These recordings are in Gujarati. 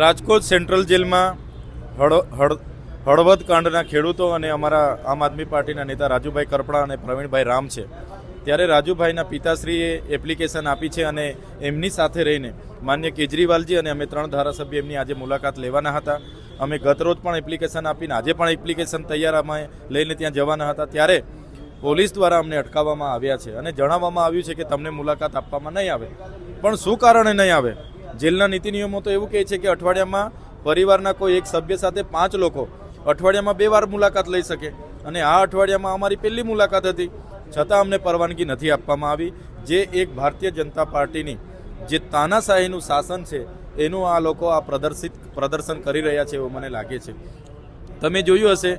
રાજકોટ સેન્ટ્રલ જેલમાં હળવદ કાંડના ખેડૂતો અને અમારા આમ આદમી પાર્ટીના નેતા રાજુભાઈ કરપડા અને પ્રવીણભાઈ રામ છે. ત્યારે રાજુભાઈના પિતાશ્રીએ એપ્લિકેશન આપી છે અને એમની સાથે રહીને માન્ય કેજરીવાલજી અને અમે 3 ધારાસભ્ય એમની આજે મુલાકાત લેવાના હતા. અમે ગતરોજ પણ એપ્લિકેશન આપીને આજે પણ એપ્લિકેશન તૈયાર અમે લઈને ત્યાં જવાના હતા. ત્યારે પોલીસ દ્વારા અમને અટકાવવામાં આવ્યા છે અને જણાવવામાં આવ્યું છે કે તમને મુલાકાત આપવામાં નહીં આવે. પણ શું કારણે નહીં આવે? જેલના નીતિ નિયમો તો એવું કહે છે કે અઠવાડિયામાં પરિવારના કોઈ એક સભ્ય સાથે 5 લોકો અઠવાડિયામાં 2 વાર મુલાકાત લઈ શકે અને આ અઠવાડિયામાં અમારી પહેલી મુલાકાત હતી, છતાં અમને પરવાનગી નથી આપવામાં આવી. જે એક ભારતીય જનતા પાર્ટીની જે તાનાશાહીનું શાસન છે એનું આ લોકો આ પ્રદર્શન કરી રહ્યા છે એવું મને લાગે છે. તમે જોયું હશે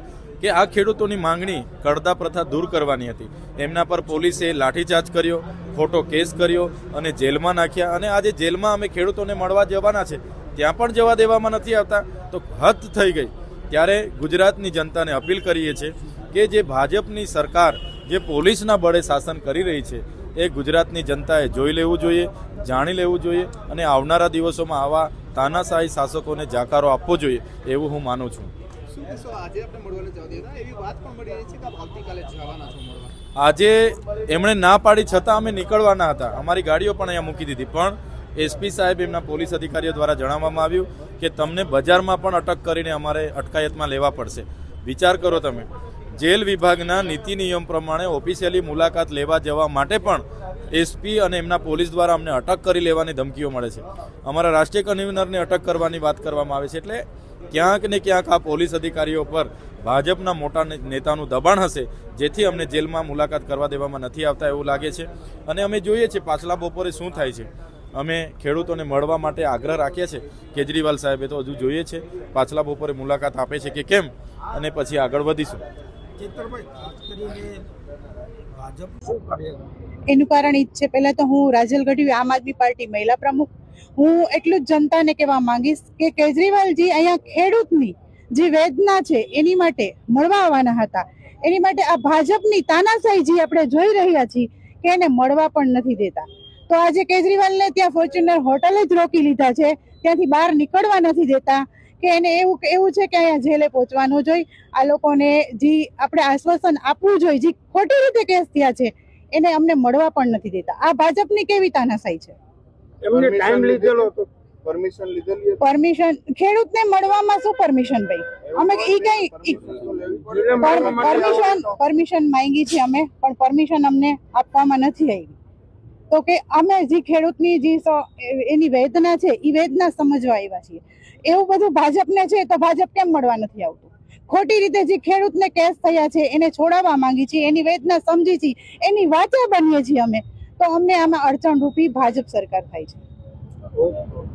કે આ ખેડૂતોની માંગણી કડદા પ્રથા દૂર કરવાની હતી. એમના પર પોલીસે લાઠીચાર્જ કર્યો, ખોટો કેસ કર્યો અને જેલમાં નાખ્યા. અને આજે જેલમાં અમે ખેડૂતોને મળવા જવાના છે, ત્યાં પણ જવા દેવામાં નથી આવતા. તો હદ થઈ ગઈ. ત્યારે ગુજરાતની જનતાને અપીલ કરીએ છીએ કે જે ભાજપની સરકાર જે પોલીસના બળે શાસન કરી રહી છે એ ગુજરાતની જનતાએ જોઈ લેવું જોઈએ, જાણી લેવું જોઈએ અને આવનારા દિવસોમાં આવા તાનાશાહી શાસકોને જાકારો આપવો જોઈએ એવું હું માનું છું. આજે એમણે ના પાડી છતાં અમે નીકળવાના હતા. અમારી ગાડીઓ પણ અહીંયા મૂકી દીધી. પણ એસપી સાહેબ એમના પોલીસ અધિકારીઓ દ્વારા જણાવવામાં આવ્યું કે તમને બજારમાં પણ અટક કરીને અમારે અટકાયતમાં લેવા પડશે. વિચાર કરો તમે, જેલ વિભાગના નીતિ નિયમ પ્રમાણે ઓફિશિયલી મુલાકાત લેવા જવા માટે પણ એસપી અને એમના પોલીસ દ્વારા અમને અટક કરી લેવાની ધમકીઓ મળે છે. અમારા રાષ્ટ્રીય કન્વીનરને અટક કરવાની વાત કરવામાં આવે છે. એટલે ક્યાંક ને ક્યાંક આ પોલીસ અધિકારીઓ પર ભાજપના મોટા નેતાનું દબાણ હશે, જેથી અમને જેલમાં મુલાકાત કરવા દેવામાં નથી આવતા એવું લાગે છે. અને અમે જોઈએ છીએ પાછલા બપોરે શું થાય છે. અમે ખેડૂતોને મળવા માટે આગ્રહ રાખ્યા છે. કેજરીવાલ સાહેબે તો હજુ જોઈએ છે પાછલા બપોરે મુલાકાત આપે છે કે કેમ, અને પછી આગળ વધીશું. એનું કારણ એ જ છે, પહેલા તો હું રાજલ ગઢવી, આમ આદમી પાર્ટી મહિલા પ્રમુખ, હું એટલું જ જનતાને કહેવા માંગીશ કે કેજરીવાલજી અહીંયા ખેડૂતની જે વેદના છે એની માટે મળવા આવવાના હતા. એની માટે આ ભાજપની તાનાશાહી જે આપણે જોઈ રહ્યા છીએ કે એને મળવા પણ નથી દેતા. તો આજે કેજરીવાલને ત્યાં ફોર્ચ્યુનર હોટલ જ રોકી લીધા છે, ત્યાંથી બહાર નીકળવા નથી દેતા કે એને એવું છે કે અહીંયા જેલે પહોંચવાનું જોઈએ. આ લોકોને જે આપણે આશ્વાસન આપવું જોઈએ, જે ખોટી રીતે કેસ થયા છે એને અમને મળવા પણ નથી દેતા. આ ભાજપની કેવી તાનાશાહી છે? એમને ટાઈમ લીધેલો તો પરમિશન લીધેલી, પરમિશન ખેડૂતને મળવામાં શું પરમિશન ભાઈ? અમે ઈ કઈ પરમિશન માંગી છે અમે, પણ પરમિશન અમને આપવામાં નથી આવી. તો કે અમે જે ખેડૂતની જે એની વેદના છે એ વેદના સમજવા આવ્યા છીએ. એવું બધું ભાજપને છે તો ભાજપ કેમ મળવા નથી આવતું? ખોટી રીતે જે ખેડૂતને કેસ થયા છે એને છોડાવવા માંગી છીએ, એની વેદના સમજી છીએ, એની વાચા બનીએ છીએ અમે. તો અમને આમાં અડચણરૂપી ભાજપ સરકાર થાય છે.